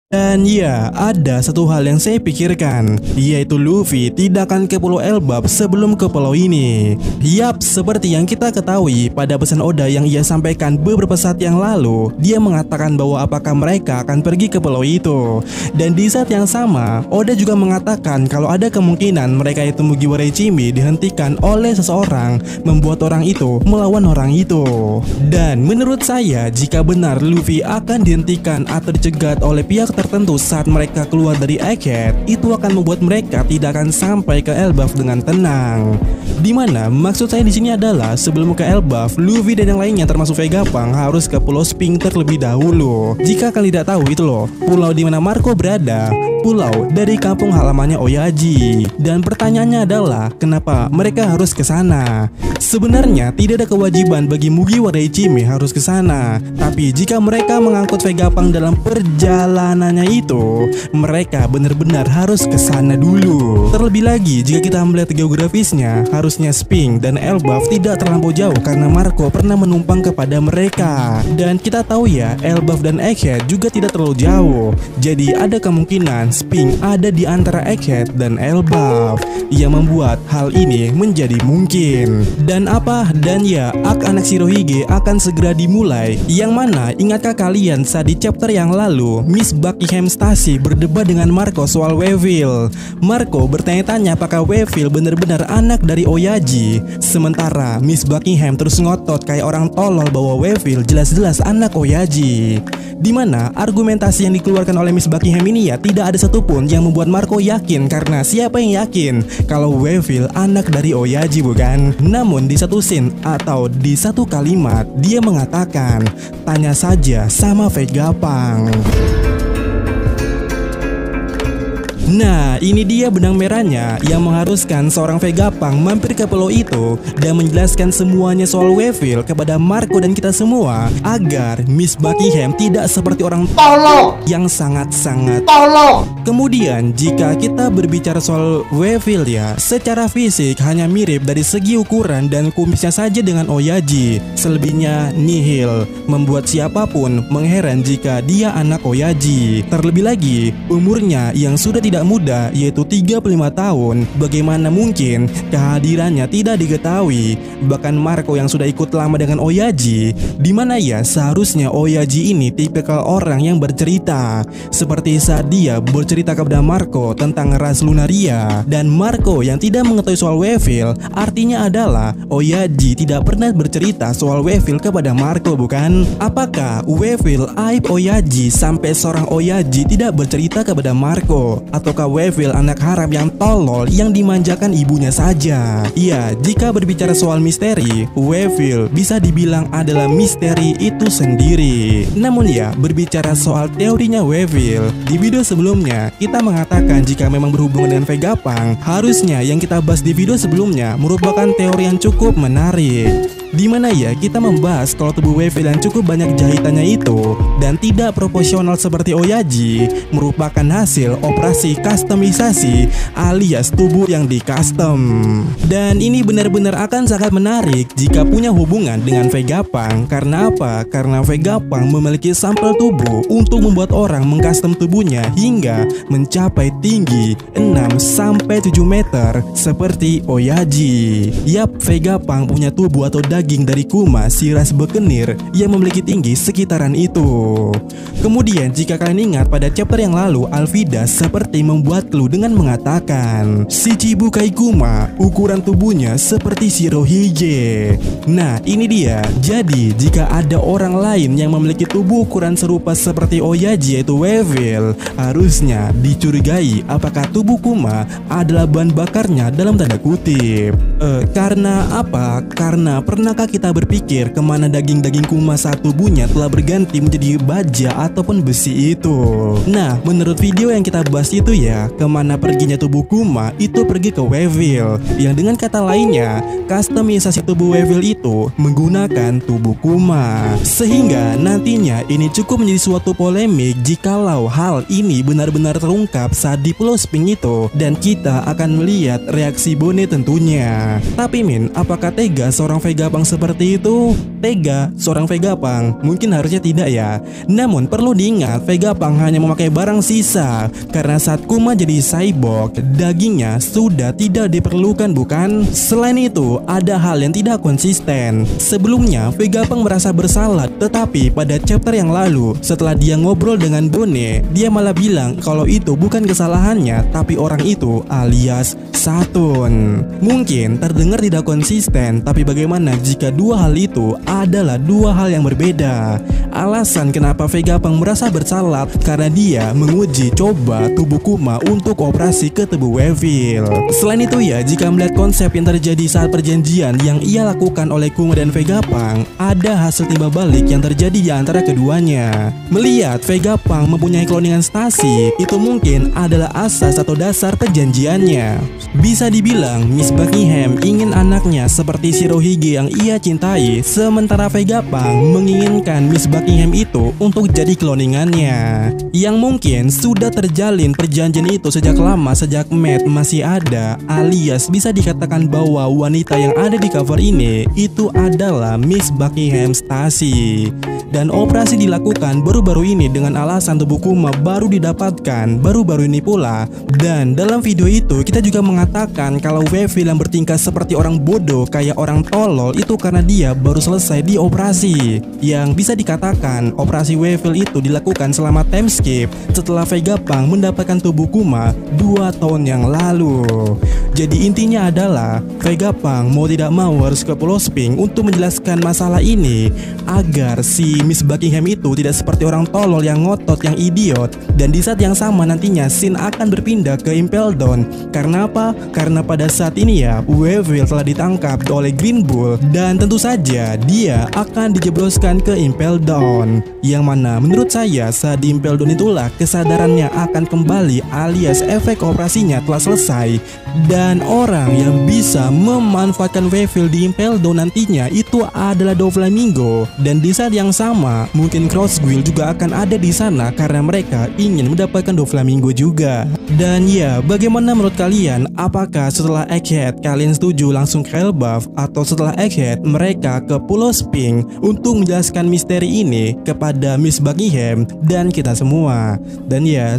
Dan ya, ada satu hal yang saya pikirkan, yaitu Luffy tidak akan ke Pulau Elbaf sebelum ke pulau ini. Yap, seperti yang kita ketahui pada pesan Oda yang ia sampaikan beberapa saat yang lalu, dia mengatakan bahwa apakah mereka akan pergi ke pulau itu. Dan di saat yang sama, Oda juga mengatakan kalau ada kemungkinan mereka itu Mugiwara Ichimi dihentikan oleh seseorang, membuat orang itu melawan orang itu. Dan menurut saya, jika benar Luffy akan dihentikan atau dicegat oleh pihak tertentu saat mereka keluar dari Egghead, itu akan membuat mereka tidak akan sampai ke Elbaf dengan tenang. Dimana maksud saya di sini adalah sebelum ke Elbaf, Luffy dan yang lainnya termasuk Vegapunk harus ke Pulau Sphincter terlebih dahulu. Jika kalian tidak tahu, itu loh pulau di mana Marco berada, pulau dari kampung halamannya Oyaji. Dan pertanyaannya adalah kenapa mereka harus ke sana? Sebenarnya tidak ada kewajiban bagi Mugiwara Ichimi harus ke sana, tapi jika mereka mengangkut Vegapunk dalam perjalanannya itu, mereka benar-benar harus ke sana dulu. Terlebih lagi jika kita melihat geografisnya, harusnya Sphinx dan Elbaf tidak terlampau jauh karena Marco pernah menumpang kepada mereka. Dan kita tahu ya, Elbaf dan Egghead juga tidak terlalu jauh. Jadi ada kemungkinan Sphinx ada di antara Egghead dan Elbaf yang membuat hal ini menjadi mungkin. Dan ya, arc anak Shirohige akan segera dimulai. Yang mana ingatkah kalian saat di chapter yang lalu Miss Buckingham Stacy berdebat dengan Marco soal Weevil. Marco bertanya-tanya apakah Weevil benar-benar anak dari Oyaji. Sementara Miss Buckingham terus ngotot kayak orang tolol bahwa Weevil jelas-jelas anak Oyaji. Dimana argumentasi yang dikeluarkan oleh Miss Buckingham ini ya tidak ada satupun yang membuat Marco yakin, karena siapa yang yakin kalau Weevil anak dari Oyaji, bukan? Namun di satu scene atau di satu kalimat dia mengatakan, tanya saja sama Vegapunk. Nah, ini dia benang merahnya yang mengharuskan seorang Vegapunk mampir ke pulau itu dan menjelaskan semuanya soal Weevil kepada Marco dan kita semua, agar Miss Buckingham tidak seperti orang tolol yang sangat-sangat tolol. Kemudian jika kita berbicara soal Weevil ya, secara fisik hanya mirip dari segi ukuran dan kumisnya saja dengan Oyaji. Selebihnya nihil, membuat siapapun mengheran jika dia anak Oyaji. Terlebih lagi, umurnya yang sudah tidak muda, yaitu 35 tahun. Bagaimana mungkin kehadirannya tidak diketahui? Bahkan Marco yang sudah ikut lama dengan Oyaji, dimana ya seharusnya Oyaji ini tipikal orang yang bercerita, seperti saat dia bercerita kepada Marco tentang ras Lunaria. Dan Marco yang tidak mengetahui soal Weevil, artinya adalah Oyaji tidak pernah bercerita soal Weevil kepada Marco, bukan? Apakah Weevil aib Oyaji sampai seorang Oyaji tidak bercerita kepada Marco? Ataukah Weevil anak haram yang tolol yang dimanjakan ibunya saja? Iya, jika berbicara soal misteri, Weevil bisa dibilang adalah misteri itu sendiri. Namun ya, berbicara soal teorinya Weevil, di video sebelumnya kita mengatakan jika memang berhubungan dengan Vegapunk, harusnya yang kita bahas di video sebelumnya merupakan teori yang cukup menarik. Dimana ya kita membahas kalau tubuh Weevil yang cukup banyak jahitannya itu dan tidak proporsional seperti Oyaji merupakan hasil operasi customisasi alias tubuh yang di custom. Dan ini benar-benar akan sangat menarik jika punya hubungan dengan Vegapunk. Karena apa? Karena Vegapunk memiliki sampel tubuh untuk membuat orang mengcustom tubuhnya hingga mencapai tinggi 6-7 meter seperti Oyaji. Yap, Vegapunk punya tubuh atau daging dari Kuma, si ras bekenir yang memiliki tinggi sekitaran itu. Kemudian jika kalian ingat pada chapter yang lalu, Alvida seperti membuat clue dengan mengatakan si Chibukai Kuma ukuran tubuhnya seperti Shirohige. Nah ini dia. Jadi jika ada orang lain yang memiliki tubuh ukuran serupa seperti Oyaji yaitu Weevil, harusnya dicurigai apakah tubuh Kuma adalah bahan bakarnya dalam tanda kutip. Karena apa? Karena pernahkah kita berpikir kemana daging-daging Kuma saat tubuhnya telah berganti menjadi baja ataupun besi itu? Nah, menurut video yang kita bahas itu ya, kemana perginya tubuh Kuma itu pergi ke Weevil. Yang dengan kata lainnya, customisasi tubuh Weevil itu menggunakan tubuh Kuma. Sehingga nantinya ini cukup menjadi suatu polemik jikalau hal ini benar-benar terungkap saat di Pulau Sphinx itu, dan kita akan melihat reaksi Bone tentunya. Tapi apakah tega seorang Vegapunk Vegapunk seperti itu? Tega seorang Vegapunk? Mungkin harusnya tidak ya. Namun perlu diingat, Vegapunk hanya memakai barang sisa karena saat Kuma jadi cyborg, dagingnya sudah tidak diperlukan, bukan? Selain itu, ada hal yang tidak konsisten. Sebelumnya Vegapunk merasa bersalah, tetapi pada chapter yang lalu setelah dia ngobrol dengan Bone, dia malah bilang kalau itu bukan kesalahannya, tapi orang itu alias Saturn. Mungkin terdengar tidak konsisten, tapi bagaimana jika dua hal itu adalah dua hal yang berbeda? Alasan kenapa Vegapunk merasa bersalah karena dia menguji coba tubuh Kuma untuk operasi ke tubuh Weevil. Selain itu ya, jika melihat konsep yang terjadi saat perjanjian yang ia lakukan oleh Kuma dan Vegapunk, ada hasil timbal balik yang terjadi di antara keduanya. Melihat Vegapunk mempunyai cloningan Stacy, itu mungkin adalah asas atau dasar perjanjiannya. Bisa dibilang Miss Buckingham ingin anaknya seperti Shirohige yang ia cintai, sementara Vegapunk menginginkan Miss Buckingham itu untuk jadi cloningannya. Yang mungkin sudah terjalin perjanjian itu sejak lama, sejak Matt masih ada, alias bisa dikatakan bahwa wanita yang ada di cover ini itu adalah Miss Buckingham Stacy. Dan operasi dilakukan baru-baru ini dengan alasan tubuh Kuma baru didapatkan baru-baru ini pula. Dan dalam video itu kita juga mengatakan kalau Weevil yang bertingkah seperti orang bodoh kayak orang tolol itu karena dia baru selesai di operasi. Yang bisa dikatakan operasi Weevil itu dilakukan selama time skip setelah Vegapunk mendapatkan tubuh Kuma 2 tahun yang lalu. Jadi intinya adalah Vegapunk mau tidak mau harus ke Pulau Sphinx untuk menjelaskan masalah ini agar si Miss Buckingham itu tidak seperti orang tolol yang ngotot, yang idiot. Dan di saat yang sama nantinya Shin akan berpindah ke Impel Down. Karena apa? Karena pada saat ini ya Weevil telah ditangkap oleh Green Bull dan tentu saja dia akan dijebloskan ke Impel Down. Yang mana menurut saya saat di Impel Down itulah kesadarannya akan kembali, alias efek operasinya telah selesai. Dan orang yang bisa memanfaatkan Weevil di Impel Down nantinya itu adalah Doflamingo. Dan di saat yang sama mungkin Crossguild juga akan ada di sana karena mereka ingin mendapatkan Doflamingo juga. Dan ya, bagaimana menurut kalian? Apakah setelah Egghead kalian setuju langsung ke Elbaf, atau setelah Egghead mereka ke Pulau Sphinx untuk menjelaskan misteri ini kepada Miss Buckingham dan kita semua? Dan ya,